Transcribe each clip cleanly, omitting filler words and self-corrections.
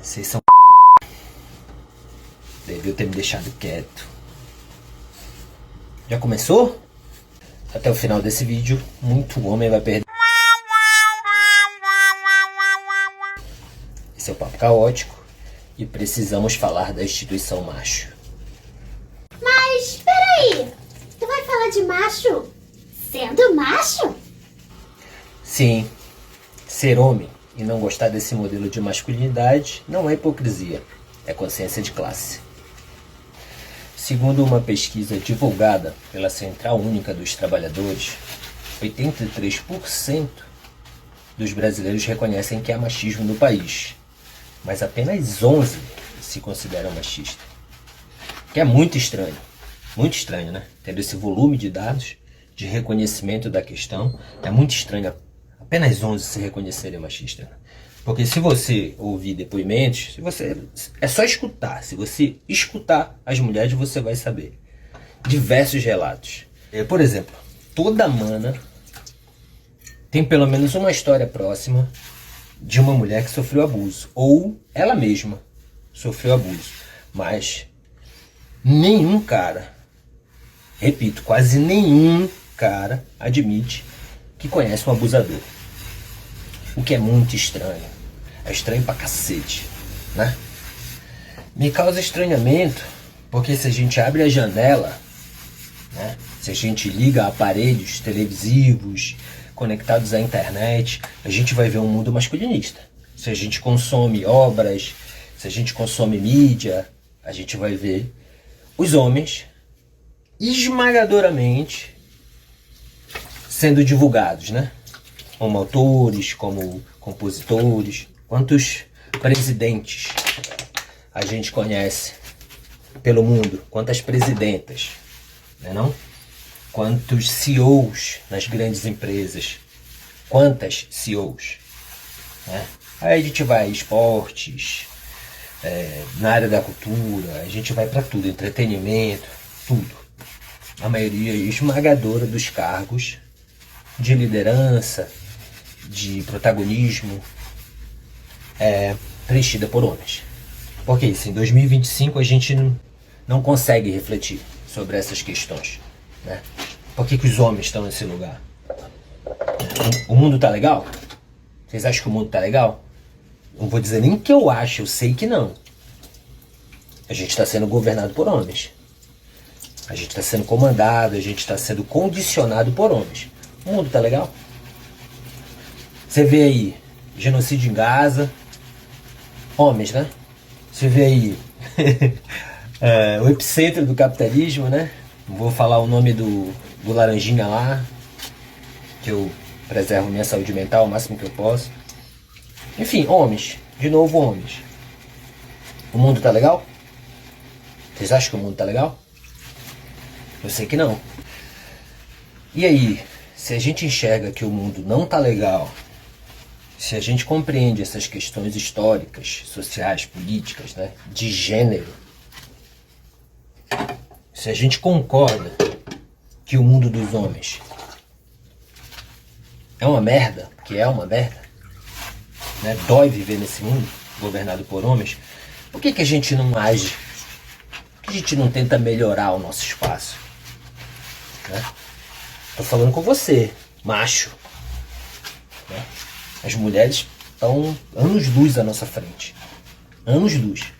Vocês são Devia ter me deixado quieto. Já começou? Até o final desse vídeo, muito homem vai perder. Esse é o Papo Caótico e precisamos falar da instituição macho. Mas, peraí, tu vai falar de macho sendo macho? Sim, ser homem e não gostar desse modelo de masculinidade não é hipocrisia, é consciência de classe. Segundo uma pesquisa divulgada pela Central Única dos Trabalhadores, 83% dos brasileiros reconhecem que há machismo no país, mas apenas 11% se consideram machistas. Que é muito estranho, né? Tendo esse volume de dados, de reconhecimento da questão, é muito estranho apenas 11% se reconhecerem machistas. Porque se você ouvir depoimentos, é só escutar. Se você escutar as mulheres, você vai saber. Diversos relatos. Por exemplo, toda mana tem pelo menos uma história próxima de uma mulher que sofreu abuso. Ou ela mesma sofreu abuso. Mas nenhum cara, repito, quase nenhum cara admite que conhece um abusador. O que é muito estranho. É estranho pra cacete, né? Me causa estranhamento, porque se a gente abre a janela, né? Se a gente liga aparelhos televisivos, conectados à internet, a gente vai ver um mundo masculinista. Se a gente consome obras, se a gente consome mídia, a gente vai ver os homens esmagadoramente sendo divulgados, né? Como autores, como compositores. Quantos presidentes a gente conhece pelo mundo? Quantas presidentas, né não? Quantos CEOs nas grandes empresas? Quantas CEOs? Né? Aí a gente vai esportes, na área da cultura, a gente vai para tudo, entretenimento, tudo. A maioria esmagadora dos cargos de liderança, de protagonismo, é preenchida por homens. Porque isso, em 2025 a gente não consegue refletir sobre essas questões, né? Por que os homens estão nesse lugar? O mundo tá legal? Vocês acham que o mundo tá legal? Não vou dizer nem que eu acho, eu sei que não. A gente está sendo governado por homens. A gente está sendo comandado, a gente está sendo condicionado por homens. O mundo tá legal? Você vê aí genocídio em Gaza, homens, né? Você vê aí o epicentro do capitalismo, né? Não vou falar o nome do laranjinha lá, que eu preservo minha saúde mental o máximo que eu posso. Enfim, homens, de novo homens. O mundo tá legal? Vocês acham que o mundo tá legal? Eu sei que não. E aí, se a gente enxerga que o mundo não tá legal, se a gente compreende essas questões históricas, sociais, políticas, né, de gênero, se a gente concorda que o mundo dos homens é uma merda, que é uma merda, né, dói viver nesse mundo governado por homens, por que a gente não age? Por que a gente não tenta melhorar o nosso espaço? Né? Tô falando com você, macho. Né? As mulheres estão anos-luz à nossa frente. Anos-luz.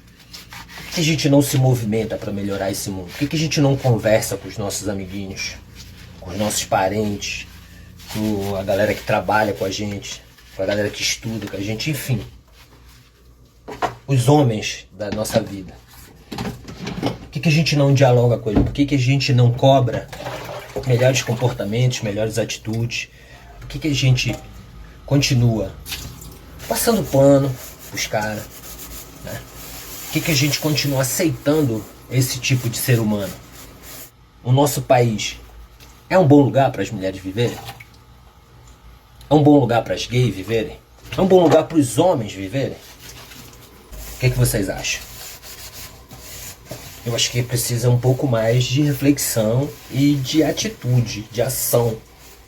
Por que a gente não se movimenta para melhorar esse mundo? Por que a gente não conversa com os nossos amiguinhos, com os nossos parentes, com a galera que trabalha com a gente, com a galera que estuda com a gente, enfim. Os homens da nossa vida. Por que a gente não dialoga com eles? Por que a gente não cobra melhores comportamentos, melhores atitudes? Por que a gente continua passando pano pros caras, né? Por que a gente continua aceitando esse tipo de ser humano? O nosso país é um bom lugar para as mulheres viverem? É um bom lugar para as gays viverem? É um bom lugar para os homens viverem? O que vocês acham? Eu acho que precisa um pouco mais de reflexão e de atitude, de ação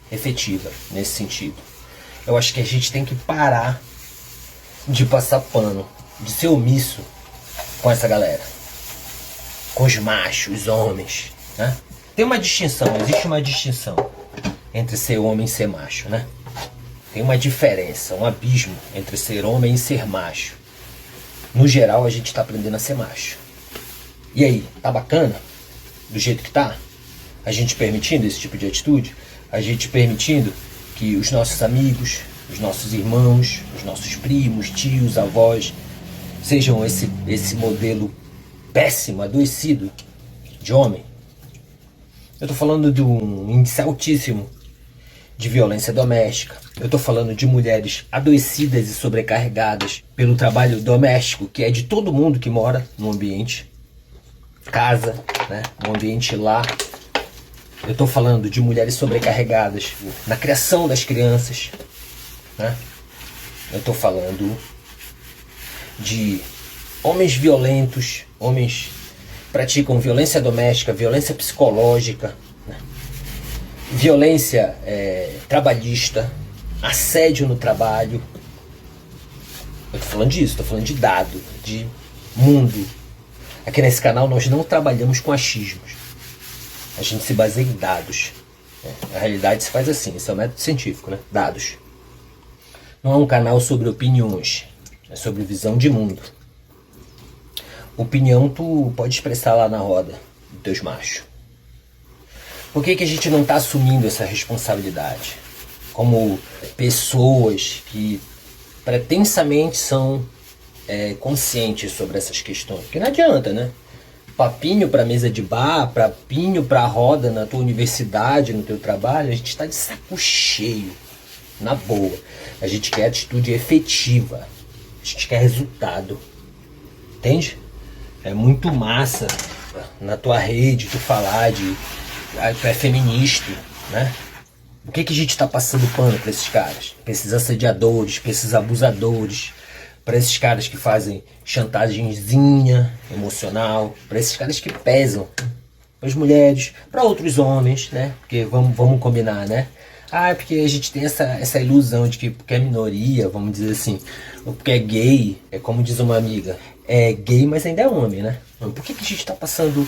efetiva nesse sentido. Eu acho que a gente tem que parar de passar pano de ser omisso com essa galera, com os machos, os homens, né? Tem uma distinção, existe uma distinção entre ser homem e ser macho, né? Tem uma diferença, um abismo entre ser homem e ser macho. No geral, a gente está aprendendo a ser macho. E aí, tá bacana? Do jeito que tá? A gente permitindo esse tipo de atitude? A gente permitindo que os nossos amigos, os nossos irmãos, os nossos primos, tios, avós, sejam esse modelo péssimo, adoecido de homem? Eu tô falando de um índice altíssimo de violência doméstica. Eu tô falando de mulheres adoecidas e sobrecarregadas pelo trabalho doméstico, que é de todo mundo que mora no ambiente casa, né? No ambiente lar. Eu tô falando de mulheres sobrecarregadas na criação das crianças, né? Eu tô falando de homens violentos, homens que praticam violência doméstica, violência psicológica, né? Violência trabalhista, assédio no trabalho. Eu tô falando disso, tô falando de dado, de mundo. Aqui nesse canal nós não trabalhamos com achismos. A gente se baseia em dados. A realidade se faz assim, isso é um método científico, né? Dados. Não é um canal sobre opiniões, é sobre visão de mundo. Opinião tu pode expressar lá na roda dos teus machos. Por que a gente não está assumindo essa responsabilidade? Como pessoas que pretensamente são conscientes sobre essas questões. Porque não adianta, né? Papinho para mesa de bar, papinho para roda na tua universidade, no teu trabalho, a gente está de saco cheio, na boa. A gente quer atitude efetiva, a gente quer resultado, entende? É muito massa na tua rede tu falar de tu é feminista, né? Por que a gente está passando pano para esses caras? Para esses assediadores, para esses abusadores, para esses caras que fazem chantagemzinha emocional, para esses caras que pesam, para as mulheres, para outros homens, né? Porque vamos combinar, né? Ah, porque a gente tem essa ilusão de que porque é minoria, vamos dizer assim, ou porque é gay, é como diz uma amiga, é gay, mas ainda é homem, né? Por que a gente está passando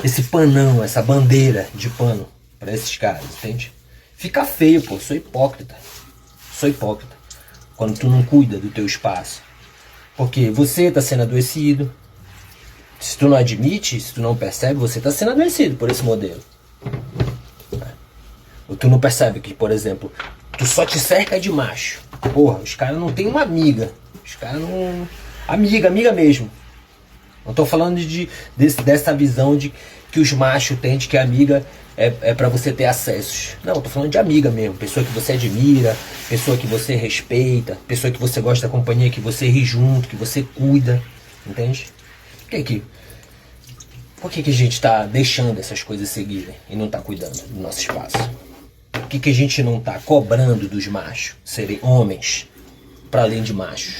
esse panão, essa bandeira de pano para esses caras, entende? Fica feio, pô, sou hipócrita. Sou hipócrita. Quando tu não cuida do teu espaço. Porque você tá sendo adoecido. Se tu não admite, se tu não percebe, você tá sendo adoecido por esse modelo. Ou tu não percebe que, por exemplo, tu só te cerca de macho. Porra, os caras não tem uma amiga. Os caras não... Amiga mesmo. Não tô falando dessa visão de que os machos têm, de que a amiga é pra você ter acessos. Não, eu tô falando de amiga mesmo. Pessoa que você admira, pessoa que você respeita, pessoa que você gosta da companhia, que você ri junto, que você cuida. Entende? Por que a gente tá deixando essas coisas seguirem e não tá cuidando do nosso espaço? Por que a gente não tá cobrando dos machos serem homens para além de machos?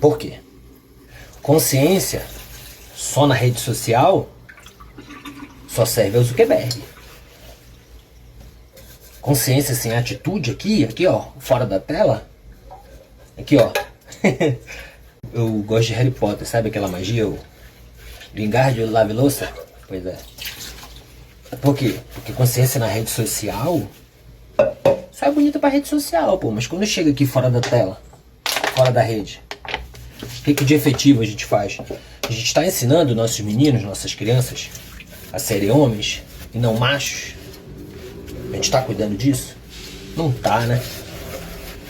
Por quê? Consciência só na rede social só serve ao Zuckerberg. Consciência sem atitude aqui ó, fora da tela. Aqui ó. Eu gosto de Harry Potter, sabe aquela magia? O Wingardium Leviosa? Pois é. Por quê? Porque consciência na rede social só é bonita pra rede social, pô. Mas quando chega aqui fora da tela, fora da rede, o que de efetivo a gente faz? A gente está ensinando nossos meninos, nossas crianças a serem homens e não machos? A gente está cuidando disso? Não tá, né?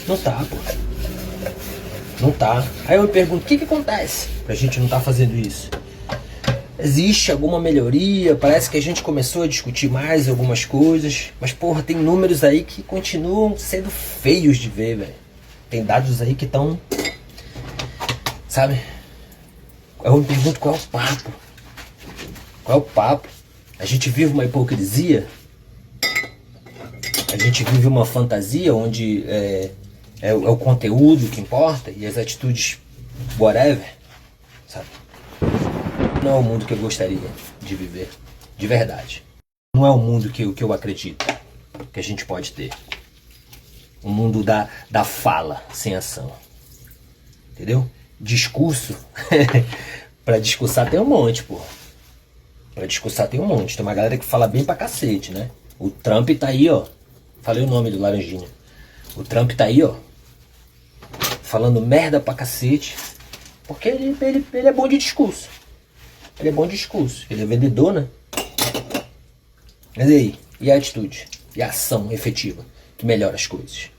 Não tá, pô. Não tá. Aí eu me pergunto, o que acontece pra gente não tá fazendo isso? Existe alguma melhoria? Parece que a gente começou a discutir mais algumas coisas, mas porra, tem números aí que continuam sendo feios de ver, velho. Tem dados aí que estão... Sabe? Eu me pergunto qual é o papo. Qual é o papo? A gente vive uma hipocrisia? A gente vive uma fantasia onde é o conteúdo que importa e as atitudes whatever? Sabe? Não é o mundo que eu gostaria de viver. De verdade. Não é o mundo que eu acredito que a gente pode ter. Um mundo da fala sem ação. Entendeu? discurso, pra discursar tem um monte, pô. Pra discursar tem um monte. Tem uma galera que fala bem pra cacete, né? O Trump tá aí, ó. Falei o nome do Laranjinha. O Trump tá aí, ó. Falando merda pra cacete. Porque ele é bom de discurso. Ele é bom de discurso. Ele é vendedor, né? Mas aí, e a atitude? E a ação efetiva que melhora as coisas?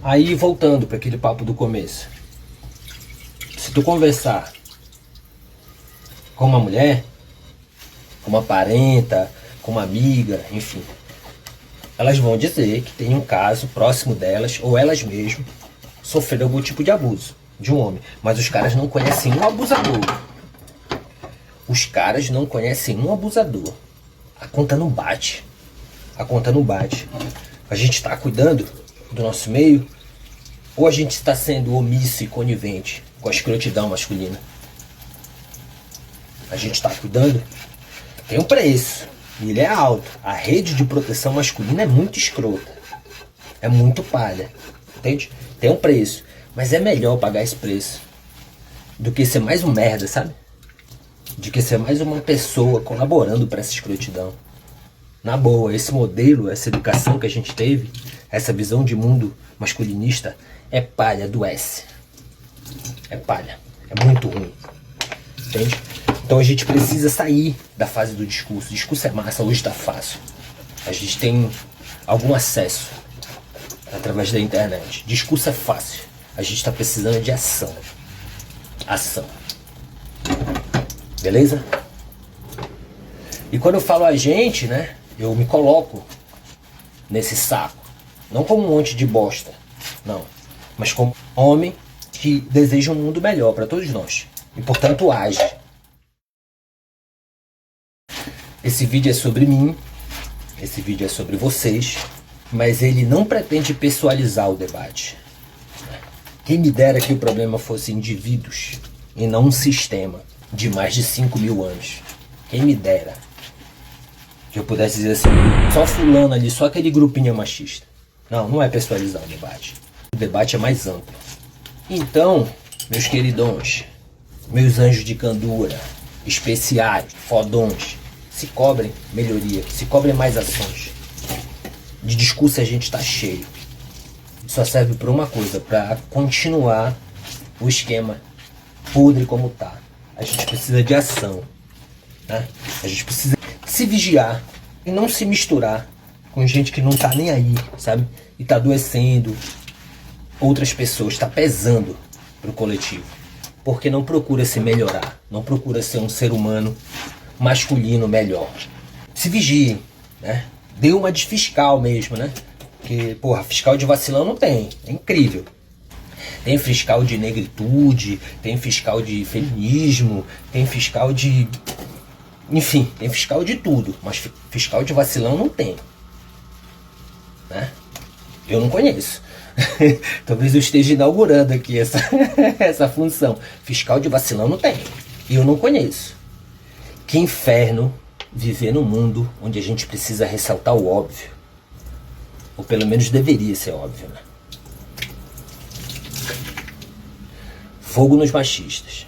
Aí, voltando para aquele papo do começo. Se tu conversar com uma mulher, com uma parenta, com uma amiga, enfim, elas vão dizer que tem um caso próximo delas, ou elas mesmas, sofreram algum tipo de abuso de um homem. Mas os caras não conhecem um abusador. Os caras não conhecem um abusador. A conta não bate. A conta não bate. A gente está cuidando do nosso meio, ou a gente está sendo omisso e conivente com a escrotidão masculina? A gente está cuidando? Tem um preço. E ele é alto. A rede de proteção masculina é muito escrota. É muito palha. Entende? Tem um preço. Mas é melhor pagar esse preço do que ser mais um merda, sabe? De que ser mais uma pessoa colaborando para essa escrotidão. Na boa, esse modelo, essa educação que a gente teve, essa visão de mundo masculinista, é palha, adoece. É palha. É muito ruim. Entende? Então a gente precisa sair da fase do discurso. O discurso é massa, hoje está fácil. A gente tem algum acesso através da internet. Discurso é fácil. A gente está precisando de ação. Ação. Beleza? E quando eu falo a gente, né, eu me coloco nesse saco. Não como um monte de bosta, não. Mas como homem que deseja um mundo melhor para todos nós. E portanto age. Esse vídeo é sobre mim. Esse vídeo é sobre vocês. Mas ele não pretende pessoalizar o debate. Quem me dera que o problema fosse indivíduos e não um sistema de mais de 5.000 anos. Quem me dera que eu pudesse dizer assim, só fulano ali, só aquele grupinho é machista. Não, não é pessoalizar o debate. O debate é mais amplo. Então, meus queridões, meus anjos de candura, especiais, fodões, se cobrem melhoria, se cobrem mais ações. De discurso a gente tá cheio. Só serve para uma coisa, para continuar o esquema podre como tá. A gente precisa de ação, né? A gente precisa se vigiar e não se misturar com gente que não tá nem aí, sabe? E tá adoecendo outras pessoas, tá pesando pro coletivo. Porque não procura se melhorar, não procura ser um ser humano masculino melhor. Se vigiem, né? Dê uma de fiscal mesmo, né? Porque, porra, fiscal de vacilão não tem. É incrível. Tem fiscal de negritude, tem fiscal de feminismo, tem fiscal de... Enfim, tem fiscal de tudo. Mas fiscal de vacilão não tem. Né? Eu não conheço. Talvez eu esteja inaugurando aqui essa função. Fiscal de vacilão não tem. E eu não conheço. Que inferno viver num mundo onde a gente precisa ressaltar o óbvio. Ou pelo menos deveria ser óbvio, né? Fogo nos machistas.